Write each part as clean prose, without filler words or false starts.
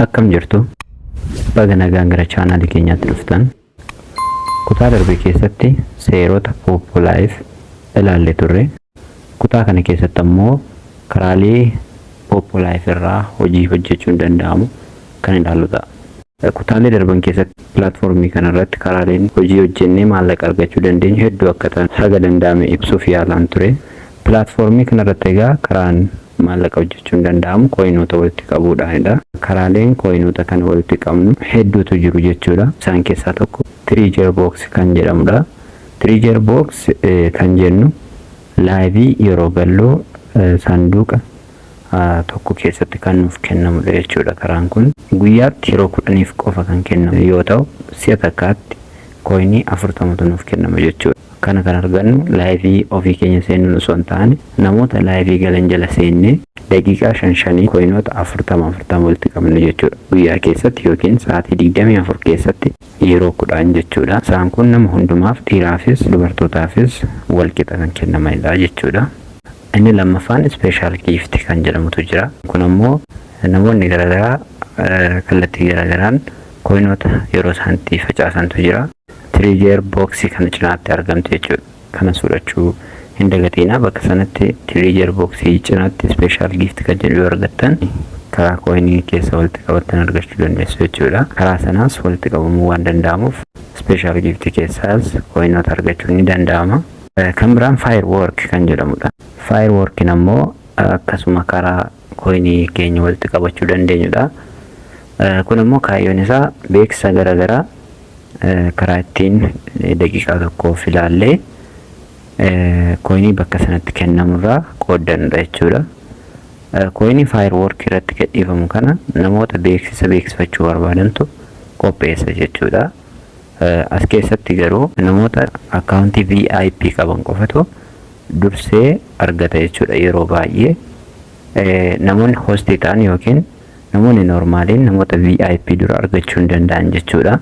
Akkam jirtu baga nagaan gara chaanaalii keenyaatti dhuftan. Kutaa darbe keessatti seerota Poppo Live ilaallee turre. Kutaa kana keessatti ammoo karaalee Poppo Live irraa hojii hojjechuun danda'amu kan ilaallu ta'a. Kutaalee darban keessatti pilaatfoormii kanarratti karaaleen hojii hojjennee maallaqa argachuu dandeenyu hedduu akka ta'an haga danda'ame ibsuuf yaalaan ture. Pilaatfoormii kanarratti egaa karaan maallaqa hojjechuun danda'amu koinoota walitti qabuudhaanidha. Karaaleen koinoota kana walitti qabnu hedduutu jiru jechuudha. Isaan keessaa tokko Treasure Box kan jedhamudha. Treasure Box kan jennu laayivii yeroo galloo sanduuqa tokko keessatti kan nuuf kennamudha jechuudha. Karaan kun guyyaatti yeroo 10 qofa kan kennamu yoo ta'u si'a takkaatti koinii 40 nuuf kennama jechuudha. Kana kan argannu laayivii ofii keenya seenuun osoo hin taane namoota laayivii galan jala seennee daqiiqaa 5 koinoota 40 walitti qabnu jechuudha. Guyyaa keessatti yookiin sa'aatii 24 keessatti yeroo 10 jechuudha. Isaan kun nama hundumaaf dhiiraafis dubartootaafis wal qixa kan kennamanidha jechuudha. Inni lammaffaan special gift kan jedhamutu jira. Kun ammoo namoonni garaagaraa kallattii garaagaraan koinoota yeroo isaanitti facaasantu jira. Treasure Box kan cinaatti argamtu jechuudha. Kana fudhachuu hin dagatinaa. Bakka sanatti Treasure Box cinaatti special gift kan jedhu argattan karaa koinii keessa walitti qabattan argachuu dandeessu jechuudha. Karaa sanaas walitti qabamuu waan danda'amuuf special gift keessaas koinoota argachuun ni danda'ama. Kan biraan Firework kan jedhamudha. Firework ammoo akkasuma karaa koinii keenya walitti qabachuu dandeenyudha. Kun ammoo kaayyoon isaa beeksisa garaagaraa karaa ittiin daqiiqaa tokkoof ilaallee koinii bakka sanatti kennamurraa qooddanudha jechuudha. Koinii Firework irratti gadhiifamu kana namoota beeksifachuu barbaadantu qopheessa jechuudha. As keessatti garuu namoota akkaawuntii VIP qaban qofatu dursee argata jechuudha. Yeroo baay'ee namoonni hostii ta'an yookiin namoonni normaaliin namoota VIP dura argachuu hin danda'an jechuudha.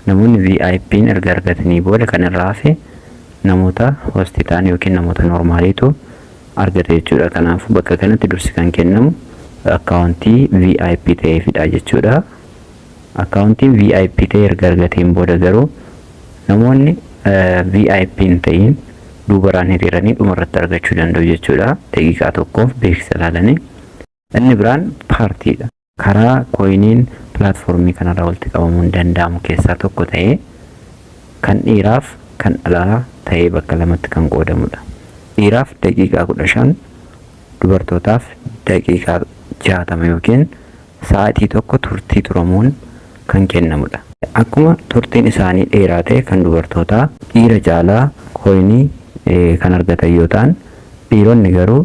Namoonni VIP'n erga argatanii booda kan irraa hafe namoota hostii ta'an yookiin namoota normaaliitu argata jechuudha. Kanaafuu bakka kanatti dursi kan kennamu akkaawuntii VIP ta'eefidha jechuudha. Akkaawuntiin VIP ta'e erga argateen booda garuu namoonni VIP'n ta'in duubaraan hiriiranii dhumarratti argachuu danda'u jechuudha. Daqiiqaa tokkoof beeksisa ilaalanii. Inni biraan paartiidha. Karaa koiniin pilaatfoormii kanarraa walitti qabamuun danda'amu keessaa tokko ta'ee kan dhiiraaf kan dhalaa ta'ee bakka lamatti kan qoodamudha. Dhiiraaf daqiiqaa 15, dubartootaaf daqiiqaa 60 yookiin sa'aatii tokko turtii turamuun kan kennamudha. Akkuma turtiin isaanii dheeraa ta'e kan dubartootaa dhiira caalaa koinii kan argatan yoo ta'an, dhiironni garuu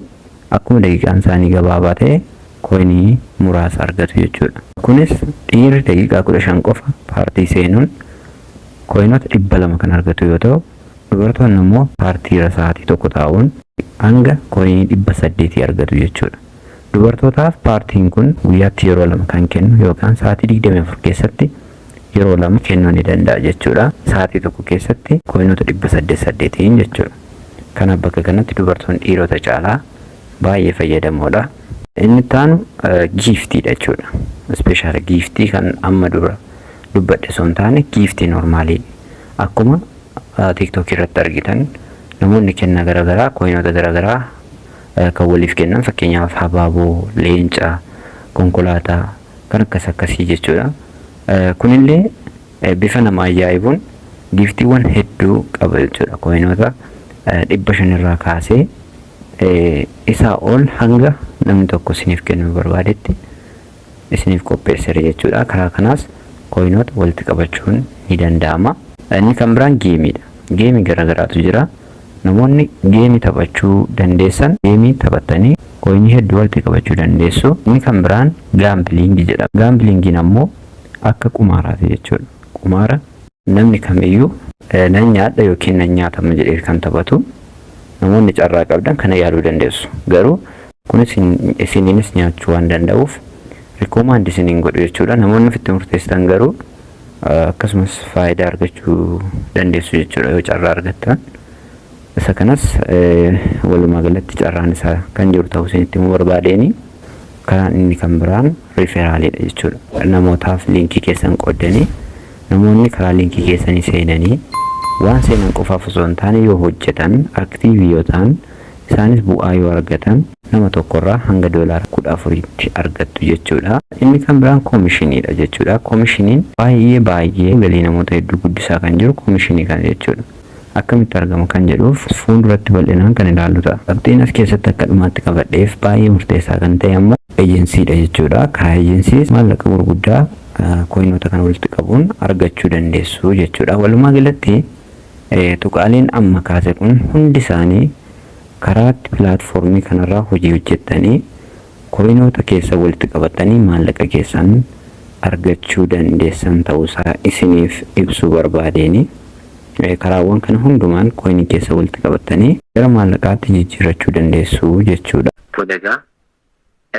akkuma daqiiqaan isaanii gabaabaa ta'e koinii muraasa argatu jechuudha. Kunis dhiirri daqiiqaa 15 qofa paartii seenuun koinoota 200 kan argatu yoo ta'u, dubartoonni immoo paartii irra sa'aatii tokko taa'uun hanga koinii 800 argatu jechuudha. Dubartootaaf paartiin kun guyyaatti yeroo 2 kan kennu yookaan sa'aatii 24 keessatti yeroo 2 kennuu ni danda'a jechuudha. Sa'aatii tokko keessatti koinoota 800 jechuudha. Kana bakka kanatti dubartoonni dhiirota caalaa baay'ee fayyadamoodha. Inni taanu giiftiidha jechuudha. Special giiftii kan amma dura dubbadhe osoo hin taane giiftii normaalii. Akkuma TikTok irratti argitan namoonni kennaa garaagaraa koinoota garaagaraa kan waliif kennan fakkeenyaaf habaaboo, leencaa, konkolaataa kan akkasii jechuudha. Kunillee bifa nama ajaa'ibuun giiftiiwwan hedduu qaba jechuudha. Koinoota 500 irraa kaasee isaa ol hanga namni tokko isiniif kennuu barbaadetti isiniif qopheessere jechuudha. Karaa kanaas koinoota walitti qabachuun ni danda'ama. Inni kan biraan geemiidha. Geemii garaagaraatu jira. Namoonni geemii taphachuu dandeessan geemii taphatanii koinii hedduu walitti qabachuu dandeessu. Inni kan biraan gaambiliingii jedhama. Gaambiliingiin ammoo akka qumaaraati jechuudha. Qumaara namni kamiyyuu nan nyaadha yookiin nan nyaatama jedhee kan taphatu namoonni carraa qabdan kana yaaluu dandeessu. Garuu kunis isiniinis nyaachuu waan danda'uuf rikomaand isiniin godhu jechuudha. Namoonni ofitti murteessan garuu akkasumas faayidaa argachuu dandeessu jechuudha yoo carraa argattan. Isa kanas walumaa galatti carraan isaa kan jiru ta'uu isinitti himuu barbaadeeni Karaan inni kan biraan riiferaaliidha jechuudha. Namootaaf liinkii keessan qoodanii namoonni karaa liinkii keessanii seenanii waan seenan qofaaf osoo hin taane yoo hojjetan aktiivii yoo ta'an isaanis bu'aa yoo argatan nama tokkorraa hanga doolaara 14tti argattu jechuudha. Inni kan biraan koomishiniidha jechuudha. Koomishiniin baay'ee galii namoota hedduu guddisaa kan jiru koomishinii kana jechuudha. Akkamitti argama kan jedhuuf fuulduratti bal'inaan kan ilaallu ta'a. Qabxiin as keessatti akka dhumaatti qabadheef baay'ee murteessaa kan ta'e ammoo ejensiidha jechuudha. Karaa ejensiis maallaqa gurguddaa koinota kana walitti qabuun argachuu dandeessu jechuudha. Walumaa galatti tuqaaleen amma kaase kun hundi isaanii karaatti pilaatfoormii kanarraa hojii hojjettanii koinota keessa walitti qabatanii maallaqa keessan argachuu dandeessan ta'uusaa isiniif ibsuu barbaadeeni. Karaawwan kana hundumaan koinii keessa walitti qabatanii gara maallaqaatti jijjiirrachuu dandeessu jechuudha. Tolegaa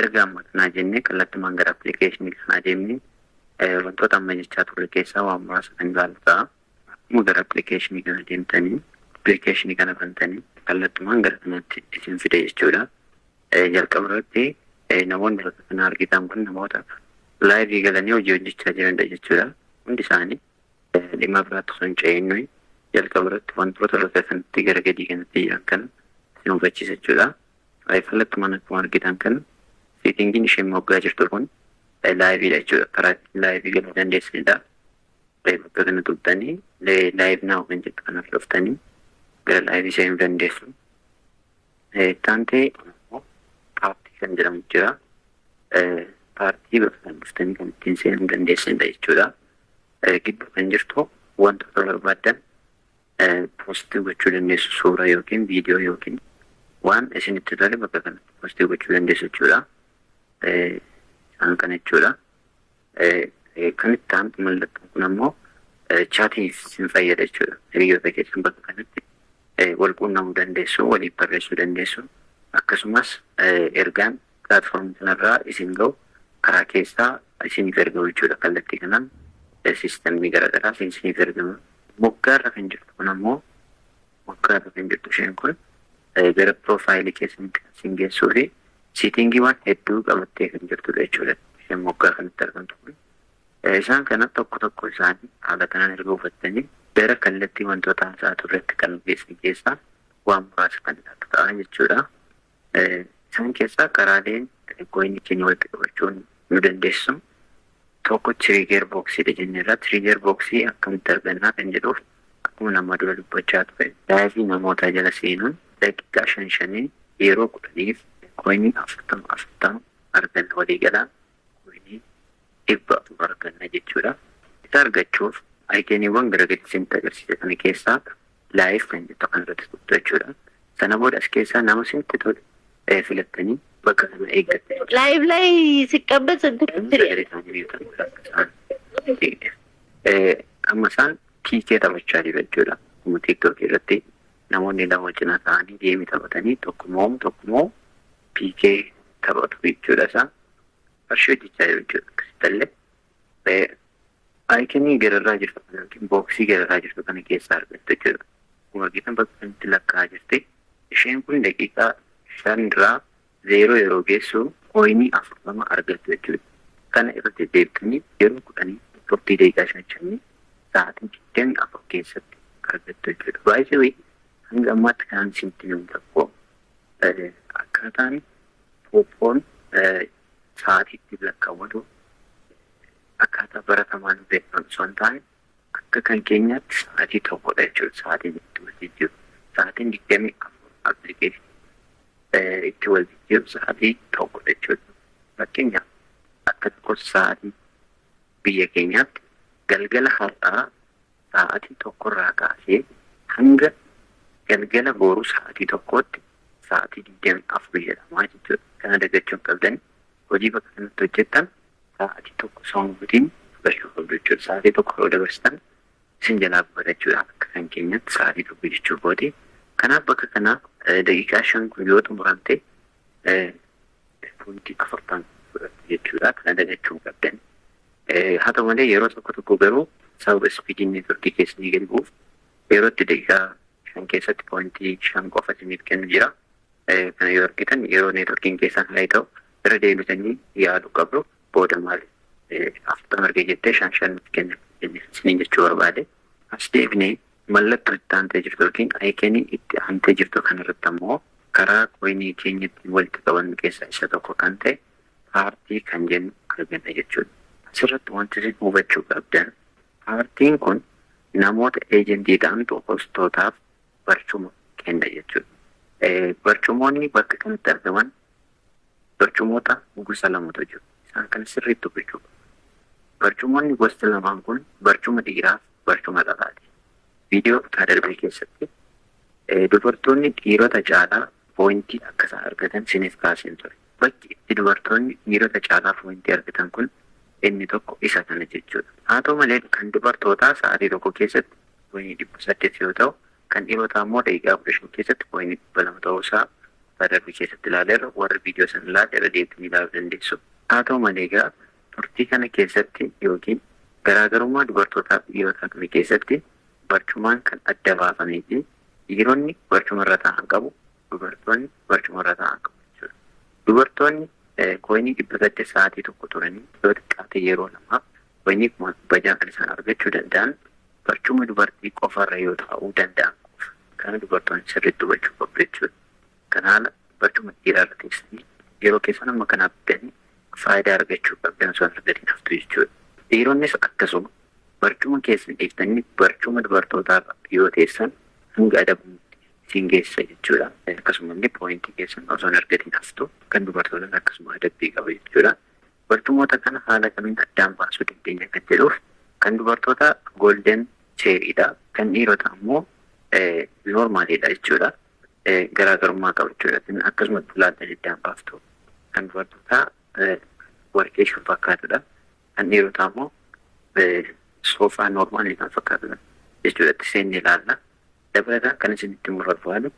erga amma kanaa jennee kallattumaan gara appilikeeshinii kanaa deemnee wantoota amma jechaa turre keessaa waan muraasa kan ilaallu ta'a. Akkuma gara appilikeeshinii kana deemtanii appilikeeshinii kana bantanii kallattumaan gara kanaatti isin fide jechuudha. Jalqaba irratti namoonni bakka kana argitan kun namoota laayivii galanii hojii hojjechaa jiranidha jechuudha. Hundi isaanii dhimma biraatti osoo hin ce'innu jalqaba irratti wantoota bakka kanatti gara gadii kanatti jiran kana isin hubachiisa jechuudha. Kallattumaan akkuma argitan kana seetingiin isheen moggaa jirtu kun laayiviidha jechuudha. Karaa laayivii galuu dandeessanidha. Bakka kana tuqxanii laayiv naa'u kan jettu kanaaf dhuftanii gara laayivii seenuu dandeessu. Taantee paartii kan jedhamu jira. Paartii bakka kan dhuftanii kan ittiin seenuu dandeessanidha jechuudha. Gidduu kan jirtu wantoota barbaadan poostii gochuu dandeessu suura yookiin viidiyoo yookiin waan isinitti tole bakka kanatti poostii gochuu dandeessu jechuudha. Isaan kana jechuudha. Kan itti aantu mallattoon kun ammoo chaatiif isin fayyada jechuudha. Hiriyoota keessan bakka kanatti wal quunnamuu dandeessu, waliif barreessuu dandeessu. Akkasumas ergaan pilaatfoormii kanarraa isin ga'u karaa keessaa isiniif ergamu jechuudha. Kallattii kanaan siistemii garaagaraa isiniif ergama. Moggaarra kan jirtu kun ammoo moggaarra kan jirtu isheen kun gara piroofaayilii keessatti kan isin geessuu fi siitingiiwwan hedduu qabattee kan jirtudha jechuudha. Isheen moggaa kanatti argamtu kun. Isaan kana tokko isaanii haala kanaan erga hubattanii gara kallattii wantoota haasaa turretti kan geessan keessaa waan muraasa kan ilaatu ta'a jechuudha. Isaan keessaa karaaleen koinii keenya walitti qabachuun nu dandeessu. Tokko tiriiger booksiidha jenneerra. Tiriiger booksii akkamitti argannaa kan jedhuuf akkuma nama dura dubbachaa ture. Laayivii namoota jala seenuun daqiiqaa 5 yeroo 10 koinii 40 arganna walii galaan koinii 100 arganna jechuudha. Isa argachuuf aayikeniiwwan garaagaraa isinitti agarsiisa kana keessaa laayiv kan jettu kan irratti tuttu jechuudha. Sana booda as keessaa nama isinitti tole filattanii bakka kana eeggatte. Laayiv laayii siqqabba amma isaan kiikee taphachaa jiru jechuudha. Akkuma tiiktookii irratti namoonni lama cinaa ta'anii geemii taphatanii tokkummoo piikee taphatu jechuudha. Isaan qarshii hojjechaa jiru jechuudha. Akkasitti aayikenii gararraa jirtu yookiin booksii gararraa jirtu kana keessaa argattu jechuudha. Akkuma argitan bakka kanatti lakkaa'aa jirti. Isheen kun daqiiqaa 5 0 yeroo geessu koinii 40 argattu jechuudha. Kana irratti deebitanii yeroo 10 turtii daqiiqaa 5 sa'aatii 24 keessatti argattu jechuudha. Baay'ee hanga ammaatti kan isinitti himu tokko akkaataan pooppoon sa'aatiitti lakkaawwatu akkaataa baratamaan beekamu osoo hin taane akka kan keenyaatti sa'aatii tokkodha jechuudha. Sa'aatiin itti wal jijjiiru. Sa'aatiin 24 appilikeeshinii itti wal jijjiiru sa'aatii tokkodha jechuudha. Fakkeenyaaf akka tokkos sa'aatii biyya keenyaatti galgala har'aa sa'aatii tokkorraa kaasee hanga galgala boru sa'aatii tokkotti sa'aatii 24 jedhama jechuudha. Kana dagachuun qabdan hojii bakka kanatti hojjettan sa'aatii tokko soonguutiin fudhachuu qabdu jechuudha. Sa'aatii tokko yeroo dabarsitan isin jalaa barachuudha. Akka kan keenyatti sa'aatii tokko jechuu boodee. Kanaaf bakka kanaa daqiiqaa 5 kun yoo xumuramte puntii 40 fudhatu jechuudha. Kana dagachuu qabdan. Haa ta'u malee yeroo tokko garuu sababa ispiidiin neetworkii keessanii gadi bu'uuf yeroo itti daqiiqaa 5 keessatti pointii 5 qofa isiniif kennu jira. Kana yoo argitan yeroo neetworkiin keessan haa ta'u irra deebitanii yaaduu qabdu. Booda maali afurtama argee jettee shan kenna isiniin jechuu barbaade. As deebinee mallattoo itti aantee jirtu yookiin ayikenii itti aantee jirtu kanarratti ammoo karaa koinii keenyatti walitti qaban keessaa isa tokko kan ta'e paartii kan jennu arganna jechuudha. Asirratti wanti isin hubachuu qabdan paartiin kun namoota eejentiidhaan hostootaaf barcuma kenna jechuudha. Barcumoonni bakka kanatti argaman barcumoota gosa lamatu jiru. Isaan kan sirriitti hubachuu qabu. Barcumoonni gosti lamaan kun barcuma dhiiraaf barcuma dhalaati. Viidiyoo kutaa darbee keessatti dubartoonni dhiirota caalaa poointii akka isaan argatan isiniif kaaseen ture. Bakki itti dubartoonni dhiirota caalaa poointii argatan kun inni tokko isa kana jechuudha. Haa ta'u malee kan dubartootaa sa'aatii tokko keessatti poointii 800 yoo ta'u, kan dhiirotaa immoo daqiiqaa 15 keessatti poointii 200 ta'uusaa kutaa darbee keessatti ilaaleerra. Warri viidiyoo sana ilaalee deebitanii ilaaluu dandeessu. Haa ta'u malee egaa turtii kana keessatti yookiin garaagarummaa dubartootaa fi dhiirotaa kana keessatti barcumaan kan adda baafamee fi dhiironni barcuma irra taa'an qabu, dubartoonni barcuma irra taa'an qabu jechuudha. Dubartoonni koinii 800 sa'aatii tokko turanii yoo xiqqaate yeroo lamaaf koinii 1000 kan isaan argachuu danda'an barcuma dubartii qofarra yoo taa'uu danda'an qofa. Kana dubartoonni sirriitti hubachuu qabu jechuudha. Kanaaf barcuma dhiiraa irra teessanii yeroo keessan amma kanaaf bitanii faayidaa argachuu qabdan osoo argatanii haftu jechuudha. Dhiironnis akkasuma barcuma keessan dhiiftanii barcuma dubartootaa yoo teessan hanga adabamutti isin geessa jechuudha. Akkasuma illee poointii keessan osoo argatiin haftu kan dubartootaan akkasuma adabbii qaba jechuudha. Barcumoota kana haala kamiin addaan baasuu dandeenya kan jedhuuf kan dubartootaa golden cheeriidha. Kan dhiirotaa immoo noormaaliidha jechuudha. Garaagarummaa qaba jechuudha. Akkasuma tulaaltan addaan baaftu. Kan dubartootaa warqee shan fakkaatudha. Kan dhiirotaa immoo soofaa noormaalii kan fakkaatudha jechuudha. Seenne ilaalla. Dabalataan kan isinitti barbaadu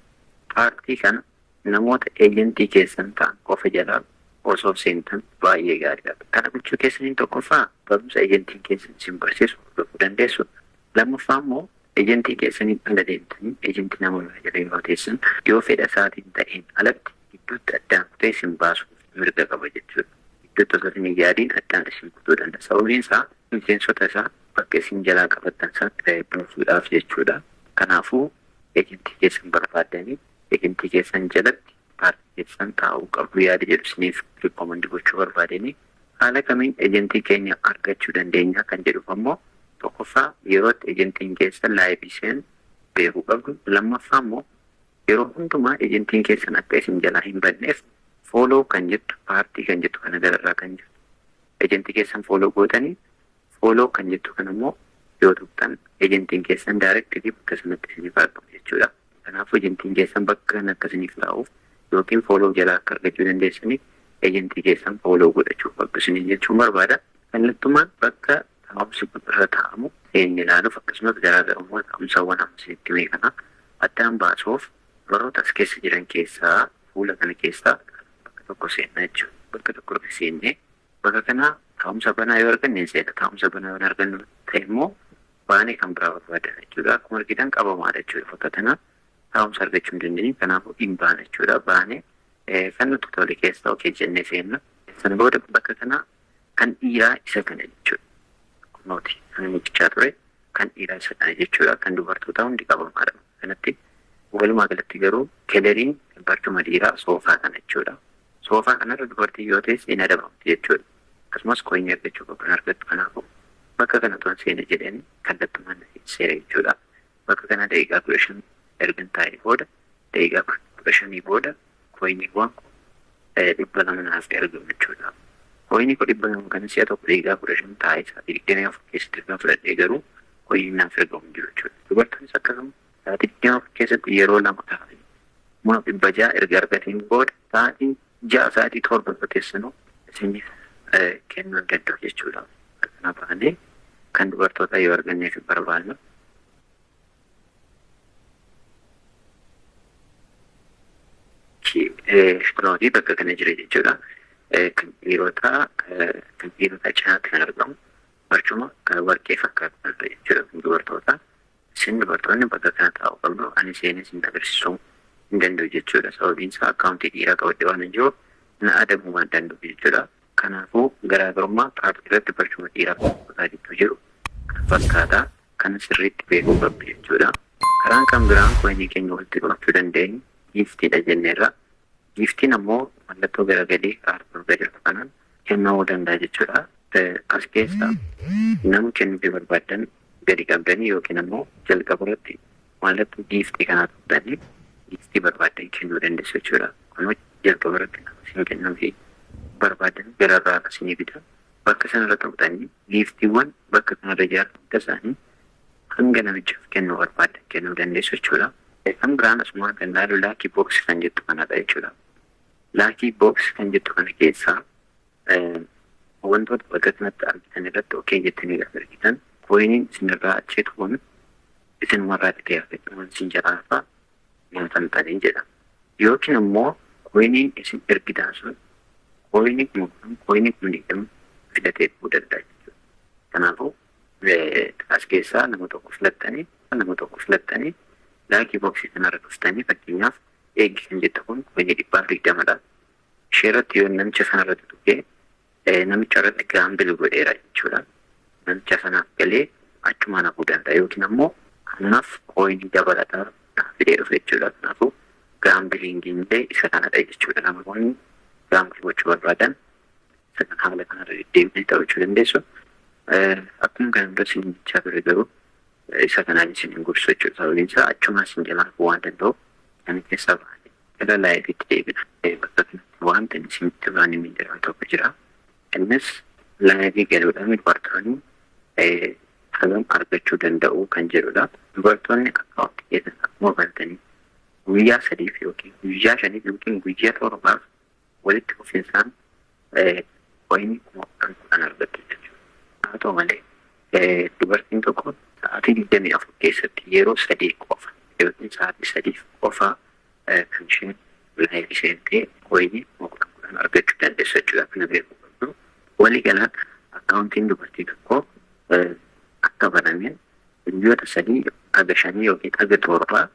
paartii kana namoota eejentii keessan ta'an qofa jalaa osoo seentan baay'ee gaariidha. Kana gochuu keessaniin tokkoffaa barumsa eejentiin keessan isin barsiisu hordofuu dandeessu. Lammaffaa immoo eejentii keessaniin ala deemtanii eejentii nama jala yoo teessan yoo fedha isaatiin ta'een alatti gidduutti addaan kutee isin baasuuf mirga qaba jechuudha. Gidduutti osoo isin yaadiin addaan isin kutuu danda'a. Sababiin isaa miseensota isaa bakka isin jalaa qabattan isaatti buusuudhaaf jechuudha. Kanaafuu eejentii keessan barbaadanii eejentii keessan jalatti paartii keessan taa'uu qabdu yaada jedhu isiniif rikkoomandi gochuu barbaadanii haala kamiin eejentii keenya argachuu dandeenya kan jedhuuf ammoo tokkoffaa yerootti eejentiin keessan laayivii seen beekuu qabdu. Lammaffaa immoo yeroo hundumaa eejentiin keessan akka isin jalaa hin badneef fooloo kan jettu paartii kan jettu kana gararraa kan jirtu. Eejentii keessan fooloo gootanii fooloo kan jettu kan immoo yoo tuqxan eejentiin keessan daayirektii bakka sanatti isiniif argamu jechuudha. Kanaafuu eejentiin keessan bakka kana akka isiniif laa'uuf yookiin fooloo jalaa akka argachuu dandeessaniif eejentii keessan fooloo godhachuu qabdu isiniin jechuun barbaada. Kallattumaan bakka taa'umsi irra taa'amu seenne ilaaluuf akkasumas garaagarummaa taa'umsawwan amma isinitti hime kana addaan baasuuf baroota as keessa jiran keessaa fuula kana keessaa bakka tokko seennaa jechuudha. Bakka tokko seennee bakka kanaa taa'umsa banaa yoo arganne seena. Taa'umsa banaa yoo argannu ta'e immoo baanee kan biraa barbaadan jechuudha. Akkuma argitan qabamaadha jechuudha. Bakka kanaa taa'umsa argachuu hin dandeenye. Kanaafuu hin baane jechuudha. Baanee kan nuti tole keessaa okee jennee seenna. Sana booda bakka kanaa kan dhiiraa isa kana jechuudha. Kunooti kan mucichaa ture kan dhiiraa isa kana jechuudha. Kan dubartootaa hundi qabamaadha. Kanatti walumaa galatti garuu keleriin barcuma dhiiraa soofaa kana jechuudha. Soofaa kanarra dubartii yoo ta'es hin adabamti jechuudha. Akkasumas koinii argachuu kan argattu. Kanaafuu bakka kana toon seena jedhanii kallattumaan seera jechuudha. Bakka kana daqiiqaa 15 ergan taa'ee booda daqiiqaa 15 booda koiniiwwan 200 naaf ergamu jechuudha. Koinii 200 kana si'a tokko daqiiqaa 15 taa'ee sa'aatii 24 keessatti erga fudhadhee garuu koinii naaf ergamu hin jiru jechuudha. Dubartoonnis akkasuma sa'aatii 24 keessatti yeroo lama taa'anii mana 600 erga argateen booda sa'aatii 6 sa'aatii 7 teessanuu isiniif kennuu danda'u jechuudha. Kana baanee kan dubartoota yoo arganneef barbaannu kunooti bakka kana jira jechuudha. Kan dhiirotaa cinaatti kan argamu barcuma warqee fakkaatu jechuudha. Kan dubartoota isin dubartoonni bakka kana taa'uu qabdu. Ani seenee isin agarsiisuu hin danda'u jechuudha. Sababiin isaa akkaawuntii dhiiraa qabadde waan hin jiruuf na adabuu danda'u jechuudha. Kanaafuu garaagarummaa paartii irratti barcuma dhiiraa kutaa jiru jiru fakkaataa kan sirriitti beekuu qabdu jechuudha. Karaan kan biraan koinii keenya walitti qabachuu dandeenyu giiftiidha jenneerra. Giiftiin ammoo mallattoo garagalii kaartuu gajjatu kanaan kennamuu danda'a jechuudha. As keessa nama kennuufii barbaadan gadi qabdanii yookiin ammoo jalqaba irratti mallattoo giiftii kanaa qabdanii giiftii barbaadan kennuu dandeessu jechuudha. Kunoo jalqaba irratti nama siin kennuufii barbaadan gararraa akkasii bita. Bakka sanarra qabdanii giiftiiwwan bakka kanarra jiraatan hunda isaanii hanga namichaaf kennuu barbaadan kennuu dandeessu jechuudha. Kan biraan asuma kan laalu laakii books kan jettu kanadha jechuudha. Laakii books kan jettu kana keessaa wantoota bakka kanatti argitan irratti okee jettanii gaafa argitan koiniin isinirraa acheetu kun isinumarraa dhitee argachuun isin jalaafa nyaatan ta'anii jedha. Yookiin ammoo koiniin isin ergitan sun koinii kun jedhamu filatee dhufuu danda'a jechuudha. Kanaafuu as keessaa nama tokko filattanii laakii booksii kanarra dhuftanii fakkeenyaaf eeggi kan jettu kun koinii 220dha. Ishee irratti yoo namicha sanarratti tuqee namicha irratti gaambil godheera jechuudha. Namicha sanaaf galee achumaan hafuu danda'a yookiin ammoo kanaaf koinii dabalataa fidee dhufe jechuudha. Kanaafuu gaambiliingiin illee isa kanadha jechuudha. Namoonni gaambil gochuu barbaadan isa kan haala kanarra deddeebiin taphachuu dandeessu. Akkuma kan bira isin jechaa ture garuu isa kanaan isin hin gorsu jechuudha. Sababiin isaa achumaa isin jalaa hafuu waan danda'uuf kan keessaa baane gara laayifiitti deebina. Bakka kanatti wanta isin itti baanii miidhagaa tokko jira. Innis laayifii galuudhaan dubartoonni hagam argachuu danda'u kan jedhudha. Dubartoonni akkaawunti keessatti akkuma bartanii guyyaa 3 yookiin guyyaa 5 yookiin guyyaa 7 walitti dhufinsaan koinii 10,000 argatu jechuudha. Haa ta'u malee dubartiin tokko sa'aatii 24 keessatti yeroo 3 qofa yookiin sa'aatii 3 qofa kan isheen laayifii seentee koinii 10,000 argachuu dandeessu jechuudha. Kana beekuu qabdu. Walii galaan akkaawuntiin dubartii tokko akka banameen guyyoota 3 aga 5 yookiin aga 7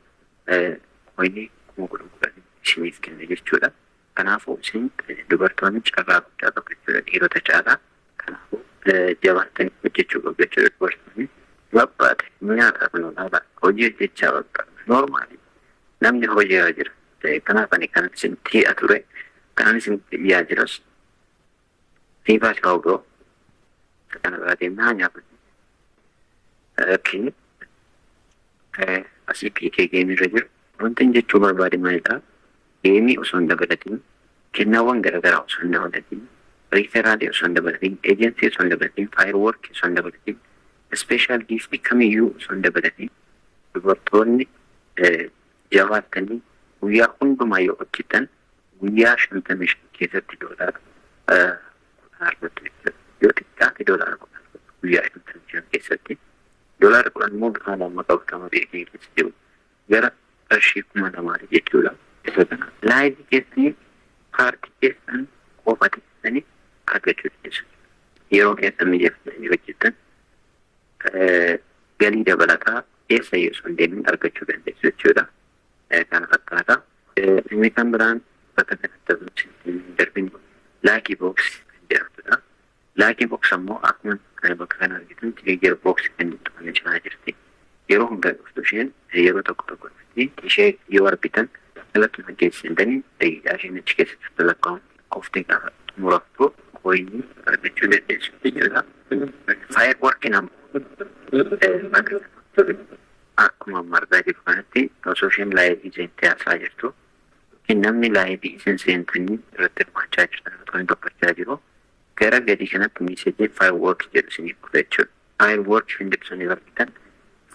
koinii 10,000 isiniif kenna jechuudha. Kanaafuu isin dubartoonni carraa guddaa qabu jechuudha. Dhiirota caalaa kanaafuu jabaatanii hojjechuu qabu jechuudha. Dubartoonni babbaate nyaata kun olaanaa hojii hojjechaa babbaate noormaali namni hojii jira. Kanaaf ani kan isin ti'a ture kan isin yaa jiras fiifaa shaawugoo kana biraatiin naa nyaatu. Asii piikee geemirra jiru. Wanti jechuu barbaade maalidhaa? Geemii osoo hin dabalatiin, kennaawwan garaagaraa osoo hin dabalatiin, riiferaalii osoo hin dabalatiin, eejensii osoo hin dabalatiin, faayiirwoorkii osoo hin dabalatiin, ispeeshaal giiftii kamiyyuu osoo hin dabalatiin, dubartoonni jabaattanii guyyaa hundumaa yoo hojjetan guyyaa 55 keessatti doolaara argatu yoo xiqqaate doolaara 10 guyyaa 55 keessatti doolaara 10 immoo bifa lama qabatama beekee keessa jiru gara qarshii 2,000 jechuudha. Laayifii keessanii paartii keessan qofa keessanii argachuu dandeessu. Yeroo keessan mijeeffatanii hojjetan galii dabalataa keessa yoo sun deemin argachuu dandeessu jechuudha. Kana fakkaata. Inni kan biraan bakka kanatti darbin laakii books kan jedhamtudha. Laakii books ammoo akkuma bakka kana argitan tiriiger books kan jettu kan cinaa jirti. Yeroo hunda dhuftu isheen yeroo tokko ishee yoo argitan kallattuu geessisanii daqiiqaa isheen achi keessatti dalaggaa'uun qoftee gaafa xumuraftuu koinii argachuu dandeessu jechuudha. Faayiirwoorkiin ammoo akkuma margaa jiru kanatti osoo isheen laayifii seentee haasaa jirtu namni laayifii isin seentanii irratti hirmaachaa jirtan otoo hin dubbachaa jiru gara gadii kanatti miisejii faayiirwoorkii jedhu isiniif dhufa jechuudha. Faayiirwoorkii kan jedhu sanii argitan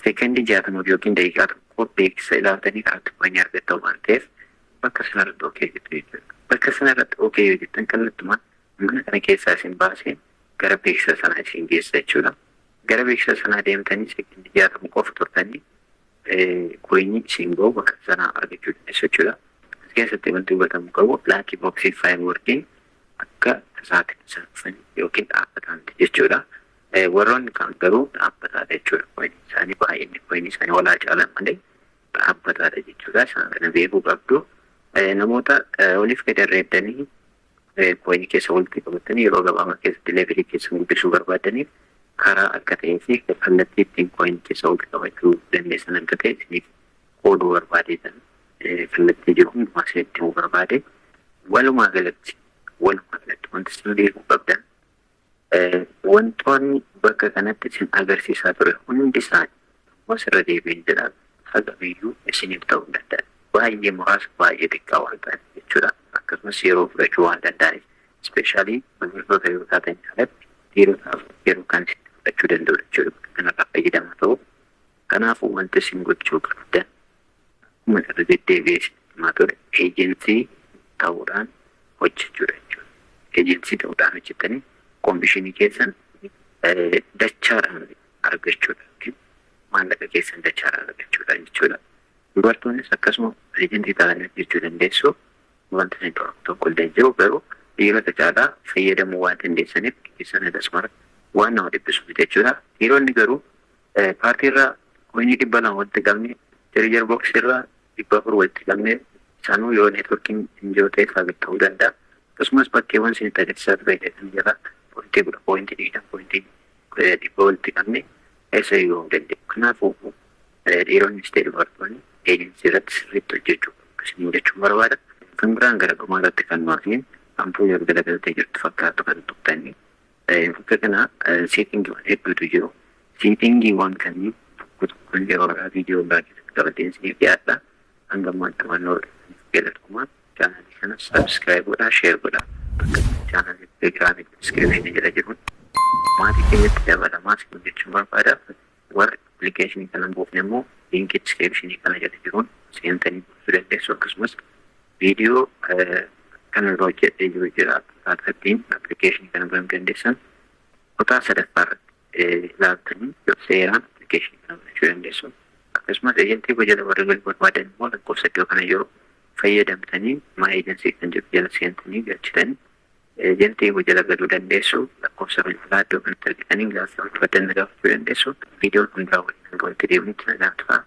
seekendii 60 yookiin daqiiqaa tokko beeksisa ilaaltanii karatti koinii argattu waan ta'eef bakka sanarratti okee jettu jechuudha. Bakka sanarratti okee yoo jettan kallattumaan mana kana keessaa isin baasee gara beeksisa sanaa isin geessa jechuudha. Gara beeksisa sanaa deemtanii seekendii 60 qofa turtanii koinii isin ga'u bakka sanaa argachuu dandeessu jechuudha. As keessatti wanti hubatamu qabu laakii booksii faayiirwoorkiin akka tasaatiin isaan dhufanii yookiin dhaabbataan jechuudha. Warroonni kan garuu dhaabbataadha jechuudha. Koinii isaanii baay'inni koinii isaanii walaa caalan malee dhaabbataadha jechuudha. Isaan kana beekuu qabdu. Namoota waliif gadi herreeddanii koinii keessa walitti qabatanii yeroo gabaabaa keessatti levelii keessa guddisuu barbaadaniif karaa akka ta'ee fi kallattii ittiin koinii keessa walitti qabachuu dandeessan akka ta'e isiniif qooduu barbaadeetan kallattii jiru hundumaa isinitti himuu barbaade. Walumaa galatti wanti isin beekuu qabdan wantoonni bakka kanatti isin agarsiisaa ture hundi isaanii asirra deebiin jedhaa hagabiyyuu isiniif ta'uu danda'a. Baay'ee muraasa baay'ee xiqqaa waan ta'an jechuudha. Akkasumas yeroo fudhachuu waan danda'aniif ispeeshaalii maamiltoota yoo taatan alatti dhiirotaaf yeroo kan isin fudhachuu danda'u jechuudha. Kanarraa fayyadamaa ta'u. Kanaafuu wanti isin gochuu qabdan akkuma irra deddeebi'ee isin himaa ture eejensii ta'uudhaan hojjechuudha jechuudha. Eejensii ta'uudhaan hojjettanii koomishinii keessan dachaadhaan argachuudha. Maallaqa keessan dachaadhaan argachuudha jechuudha. Dubartoonnis akkasuma eejentii ta'anii hojjechuu dandeessu. Wanti isin tokko illee jiru garuu dhiirota caalaa fayyadamuu waan dandeessaniif keessan akkasuma waan nama dhibbisu jechuudha. Dhiironni garuu paartiirraa koinii 200 walitti qabnee jarijar booksirraa 400 walitti qabnee isaanuu yoo neetworkiin injoo ta'e faayidaa ta'uu danda'a. Akkasumas bakkeewwan isin agarsiisaa fayyadaman jira. Pointii 10 pointii 20 pointii 100 walitti qabnee eessa yoo danda'u. Kanaafuu dhiironnis ta'e dubartoonni eejensii irratti sirriitti hojjechuu akkasiin jechuun barbaada. Kan biraan gara dhumaa irratti kan nuafiin ampuu yoo galagaltee jirtu fakkaatu kan tuqtanii bakka kana seetingiiwwan hedduutu jiru. Seetingiiwwan kanneen tokko yeroo irraa viidiyoo biraa keessatti qabateen isiniif dhiyaadha. Hanga ammaatti waan galatoomaa chaanalii kana sabskiraayib godhaa sheer godhaa. Akka chaanalii telegiraamii diskiripshinii jala jiruun maatii keenyatti dabalamaa isin jechuun barbaada. Warra appilikeeshinii kana buufne immoo liinkii diskiripshinii kana jala jiruun seentanii buusuu dandeessu. Akkasumas viidiyoo kana irra hojjedhee jiru jira akkaataa ittiin appilikeeshinii kana banuu dandeessan kutaa 3ffaa irratti ilaaltanii seeraan appilikeeshinii kana banachuu dandeessu. Akkasumas eejentii jala warra galuu barbaadan immoo lakkoofsa iddoo kana yeroo fayyadamtanii maa eejensii kan jedhu jala seentanii galchitanii eejentii jala galuu dandeessu. Lakkoofsa bilbilaa iddoo kanatti argitanii gaaffii barbaadan gaafachuu dandeessu. Viidiyoon hundaa waliin hanga walitti deebinutti nagaan turaa.